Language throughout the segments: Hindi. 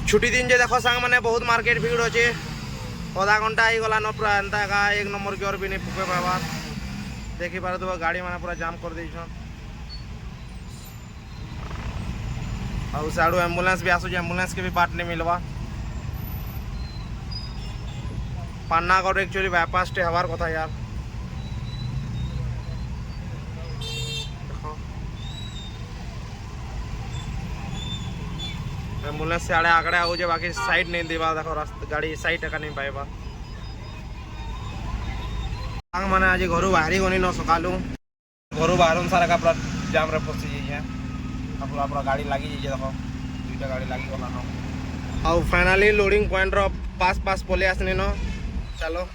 छुट्टी दिन जे देखो सांग मैंने बहुत मार्केट भीड़ अच्छे आधा घंटा ही गला न पूरा एंता का एक नंबर की और भी नहीं पुके पावा देखी पारे तो गाड़ी मैंने पूरा जाम कर दी और साड़ू एम्बुलेंस भी आसुचे एम्बुलेंस के भी बाट नहीं मिलवा पान्नागढ़ एक्चुअली बाईपास टे हवार कथा यार एम्बुलेंस से आड़े आगड़े आगे बाकी साइड नहीं देवा देखो रास्ता गाड़ी साइड एका नहीं पाइबा मैंने आज घर बाहरी गनी न सकालू घर बाहर सारा का पूरा जाम रे फसी जाइए पूरा पूरा गाड़ी लगी जाइए देखो दुईटा गाड़ी लगी गला न और फाइनली लोडिंग पॉइंट रो पास पास पले आसनी न चलो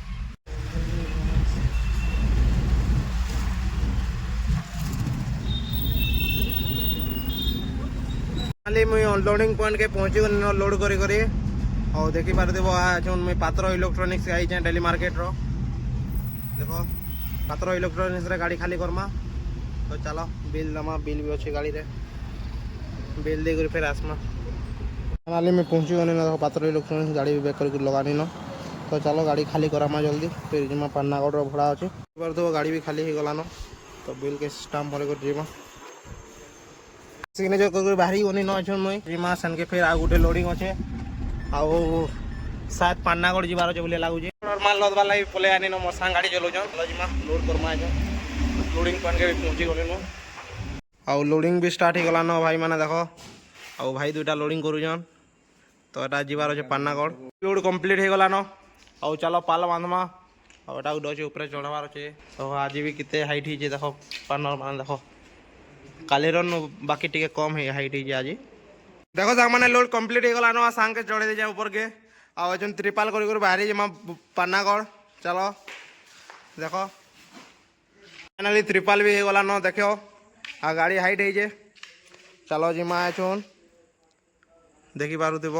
मुई लोडिंग पॉइंट के पहुंची गनी लोड करी करी और देखी पारदेव आज मुई पात्र इलेक्ट्रोनिक्स आई डेली मार्केट रो देखो पात्र इलेक्ट्रोनिक्स रे गाड़ी खाली करमा तो चलो बिल दमा बिल भी अच्छी गाड़ी रे बिल दे कर फिर आसमा फाइनली मैं पहुंची गनी ना देखो पात्र इलेक्ट्रोनिक्स गाड़ी भी बैक करके लगानी न तो चलो गाड़ी खाली करामा जल्दी फिर जिमा पान्नागढ़ रो भड़ा अच्छे पारदेव गाड़ी भी खाली हो गला न तो बिल के स्टाम्प भरे कर जिमा सिग्नेचर कर बाहरी गनी न अच्छे मुई जिमा सन के फिर आ गुटे लोडिंग अच्छे आउ शायद पान्नागढ़ जीवार अच्छे बोले लागुचे नॉर्मल लदबार लगी पले आनी न मोर सांग गाड़ी चलाउछन जिमा लोड करमा लोडिंग पॉइंट के भी पहुंची गनी न आउ लोडिंग भी स्टार्ट हो गला न भाई माने देखो आउ भाई दुटा लोडिंग करूछन तो एटा जीवार अच्छे पान्नागढ़ लोड कंप्लीट हो गला न आउ चलो पाल बांधमा और एटा गुड अच्छे ऊपर चढ़वार अच्छे तो आज भी कितने हाइट ही देखो पान्नागढ़ मान देखो कालीर बाकी टिके कम है हाइट ही आज देखो सांग मैंने लोड कंप्लीट हो गला न सांग के चढ़े दे जाए ऊपर के और जन त्रिपाल कर बाहरी जमा पान्नागढ़ चलो देखो फाइनली त्रिपाल भी हो गला न देखो आ गाड़ी हाइट है चलो जिमा चुन देखी पारुथिब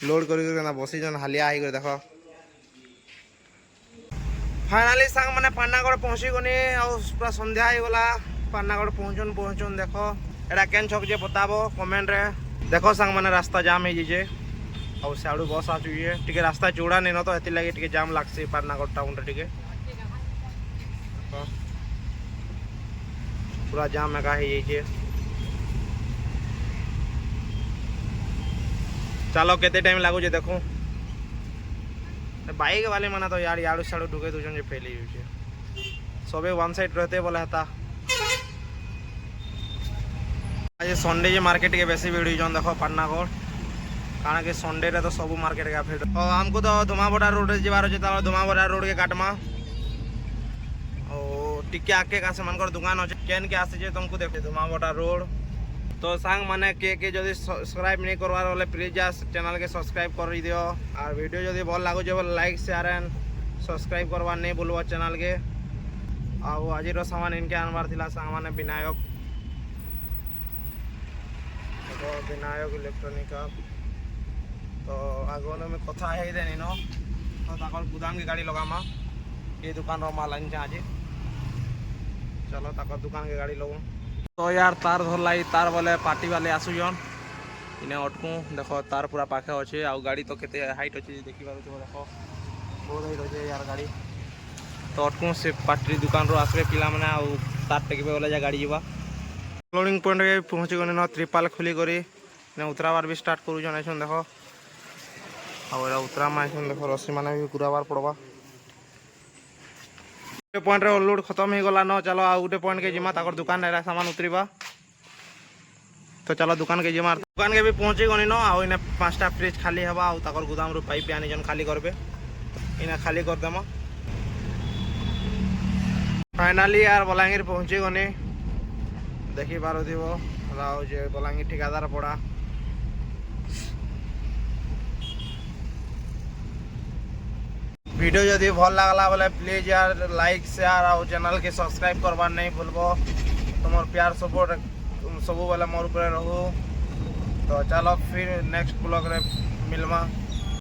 लोड कर बसी जन हालिया हो देखो फाइनली सांग मैंने पान्नागढ़ पहुँची गनी और पूरा संध्या हो गला पान्नागढ़ पहुँचुन देखो एटा केन छक जे बताबो कमेंट रे देखो सांग मैंने रास्ता जाम हो जाइए और सियाड़ू बस आसुए टे रास्ता चौड़ा नहीं न तो ये लगे टे जाम लगसी पान्नागढ़ टाउन टे पूरा जाम एका हो जाइए चलो केते टाइम लगुचे देखो बाइक वाले माना तो यार याड़ू साड़ू ढुके दूसरे फेल ही सबे वन साइड रहते बोले हेता आज संडे जे मार्केट के बेसी भीड़ होन देखो पान्नागढ़ कारण कि संडे रे तो सब मार्केट का भीड़ और हमको तो धुमाबड़ा रोड जीवार अच्छे धुमाबड़ा रोड के काटमा और टिके आके का से मनकर दुकान अच्छे केन के आसे तुमको देखे धुमाबड़ा रोड तो सांग माने के जदि सब्सक्राइब नहीं करवार बोले प्लीज जा चैनल के सब्सक्राइब कर दियो और वीडियो जदि भल लगुचे बोले लाइक शेयर एंड सब्सक्राइब करवार नहीं भूलबो चैनल के और आज सामान इनके आनबार थिला सांग माने विनायक विनायक इलेक्ट्रॉनिक तो आगे में कथा है देनी न तो गुदाम की गाड़ी लगामा ये दुकान रो माल आनी आज चलो तक दुकान के गाड़ी लगू तो यार तार धरला तार बोले पार्टी वाले आसुजन इन्हें अटकू देखो तार पूरा पाखे अच्छे आ गाड़ी तो केते हाइट अच्छे देखी पार देखो बहुत हाइट अच्छे यार गाड़ी तो अटकू से पार्टी दुकान रो आसबे पिला माने आ तार टेकबे बोले जा गाड़ी जीवा लोडिंग पॉइंट के पहुँची गनी न त्रिपाल खुली करी उतराबार भी स्टार्ट करूछन ऐसा देखो और उतरा माइसन देखो रस्सी माने भी घुराबार पड़वा पॉइंट रे लोड खत्म हो गला न चलो आ गोटे पॉइंट के जिमा ताकर दुकान रे सामान उतरीबा तो चलो दुकान के जिमा दुकान के भी पहुँची गनी न आ इने 5टा फ्रिज खाली हवा आ ताकर गोदाम रो पाइप आनी जन खाली करबे इने खाली कर देमा फाइनली यार बलांगीर पहुँची गनी देखी पारुथिब राव जे बलांगीर ठिकादार पड़ा वीडियो जदि भल लगला बोले प्लीज यार लाइक शेयर और चैनल के सब्सक्राइब करवार नहीं भूलबो तुम प्यार सपोर्ट सब बोले मोर ऊपर रहू तो चलो फिर नेक्स्ट ब्लॉग रे मिलमा।